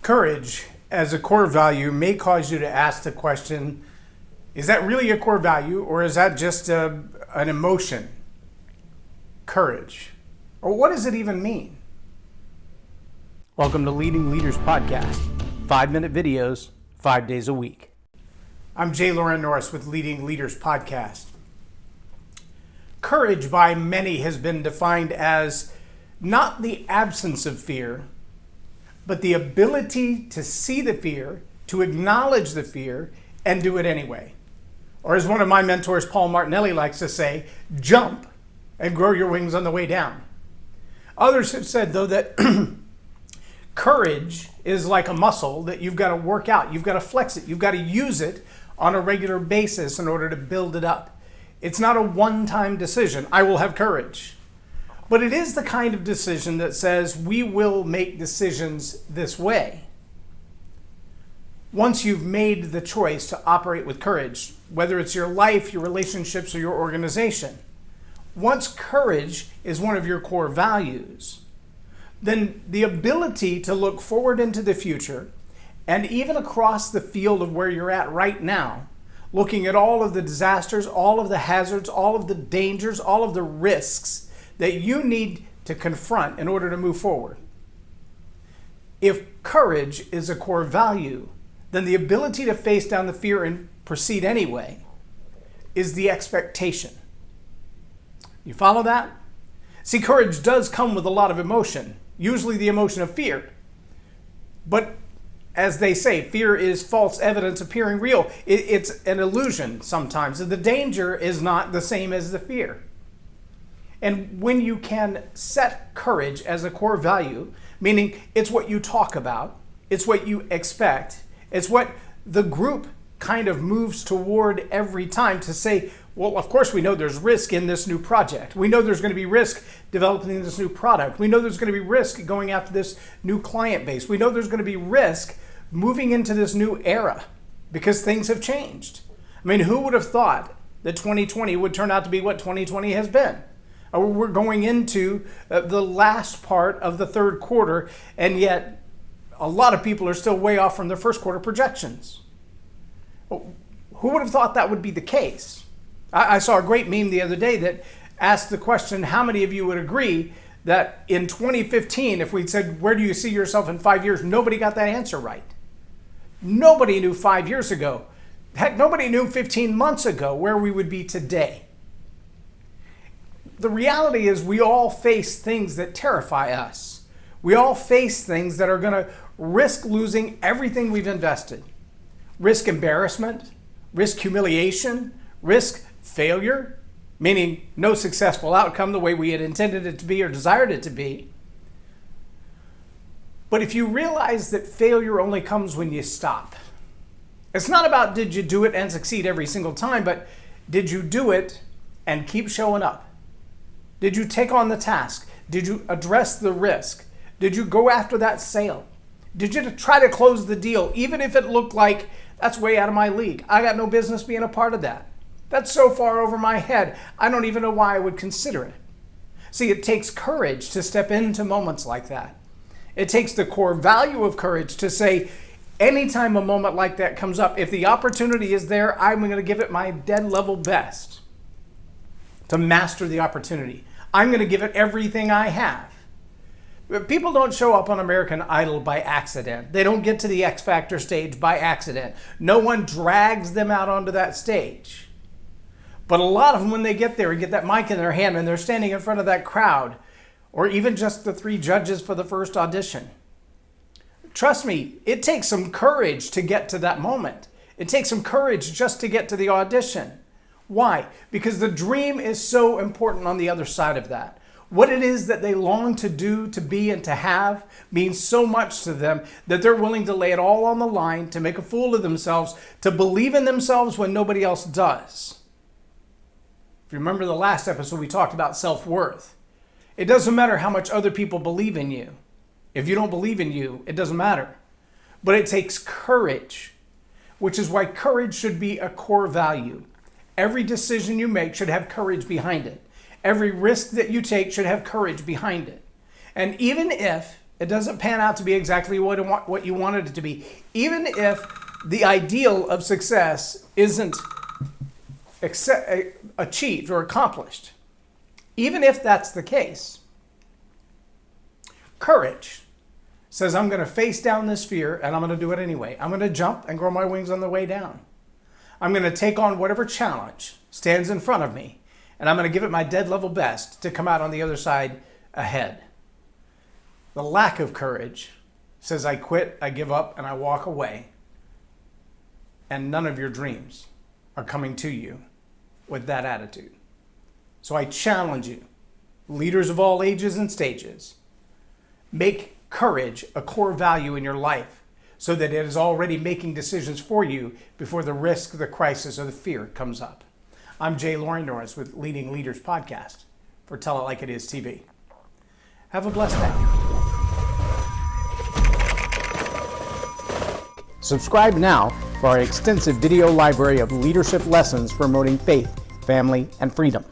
Courage as a core value may cause you to ask the question, is that really a core value or is that just an emotion? Courage. Or what does it even mean? Welcome to Leading Leaders Podcast, 5-minute videos, 5 days a week. I'm J Loren Norris with Leading Leaders Podcast. Courage by many has been defined as not the absence of fear, but the ability to see the fear, to acknowledge the fear, and do it anyway. Or as one of my mentors, Paul Martinelli, likes to say, jump and grow your wings on the way down. Others have said, though, that courage is like a muscle that you've got to work out. You've got to flex it. You've got to use it on a regular basis in order to build it up. It's not a one-time decision. I will have courage. But it is the kind of decision that says we will make decisions this way. Once you've made the choice to operate with courage, whether it's your life, your relationships, or your organization, once courage is one of your core values, then the ability to look forward into the future and even across the field of where you're at right now, looking at all of the disasters, all of the hazards, all of the dangers, all of the risks that you need to confront in order to move forward. If courage is a core value, then the ability to face down the fear and proceed anyway is the expectation. You follow that? See, courage does come with a lot of emotion, usually the emotion of fear. But as they say, fear is false evidence appearing real. It's an illusion sometimes. The danger is not the same as the fear. And when you can set courage as a core value, meaning it's what you talk about, it's what you expect, it's what the group kind of moves toward every time to say, well, of course we know there's risk in this new project. We know there's going to be risk developing this new product. We know there's going to be risk going after this new client base. We know there's going to be risk moving into this new era because things have changed. I mean, who would have thought that 2020 would turn out to be what 2020 has been? We're going into the last part of the third quarter, and yet a lot of people are still way off from their first quarter projections. Who would have thought that would be the case? I saw a great meme the other day that asked the question, how many of you would agree that in 2015, if we'd said, where do you see yourself in 5 years? Nobody got that answer right. Nobody knew 5 years ago. Heck, nobody knew 15 months ago where we would be today. The reality is we all face things that terrify us. We all face things that are going to risk losing everything we've invested. Risk embarrassment, risk humiliation, risk failure, meaning no successful outcome the way we had intended it to be or desired it to be. But if you realize that failure only comes when you stop, it's not about did you do it and succeed every single time, but did you do it and keep showing up? Did you take on the task? Did you address the risk? Did you go after that sale? Did you try to close the deal, even if it looked like that's way out of my league? I got no business being a part of that. That's so far over my head, I don't even know why I would consider it. See, it takes courage to step into moments like that. It takes the core value of courage to say, anytime a moment like that comes up, if the opportunity is there, I'm going to give it my dead level best to master the opportunity. I'm going to give it everything I have. People don't show up on American Idol by accident. They don't get to the X Factor stage by accident. No one drags them out onto that stage. But a lot of them, when they get there and get that mic in their hand and they're standing in front of that crowd, or even just the 3 judges for the first audition, trust me, it takes some courage to get to that moment. It takes some courage just to get to the audition. Why? Because the dream is so important on the other side of that. What it is that they long to do, to be, and to have means so much to them that they're willing to lay it all on the line, to make a fool of themselves, to believe in themselves when nobody else does. If you remember the last episode, we talked about self-worth. It doesn't matter how much other people believe in you. If you don't believe in you, it doesn't matter. But it takes courage, which is why courage should be a core value. Every decision you make should have courage behind it. Every risk that you take should have courage behind it. And even if It doesn't pan out to be exactly what you wanted it to be. Even if the ideal of success isn't achieved or accomplished. Even if that's the case, courage says, I'm going to face down this fear and I'm going to do it anyway. I'm going to jump and grow my wings on the way down. I'm going to take on whatever challenge stands in front of me, and I'm going to give it my dead level best to come out on the other side ahead. The lack of courage says, I quit, I give up, and I walk away, and none of your dreams are coming to you with that attitude. So I challenge you, leaders of all ages and stages, make courage a core value in your life so that it is already making decisions for you before the risk, the crisis, or the fear comes up. I'm J Loren Norris with Leading Leaders Podcast for Tell It Like It Is TV. Have a blessed day. Subscribe now for our extensive video library of leadership lessons promoting faith, family, and freedom.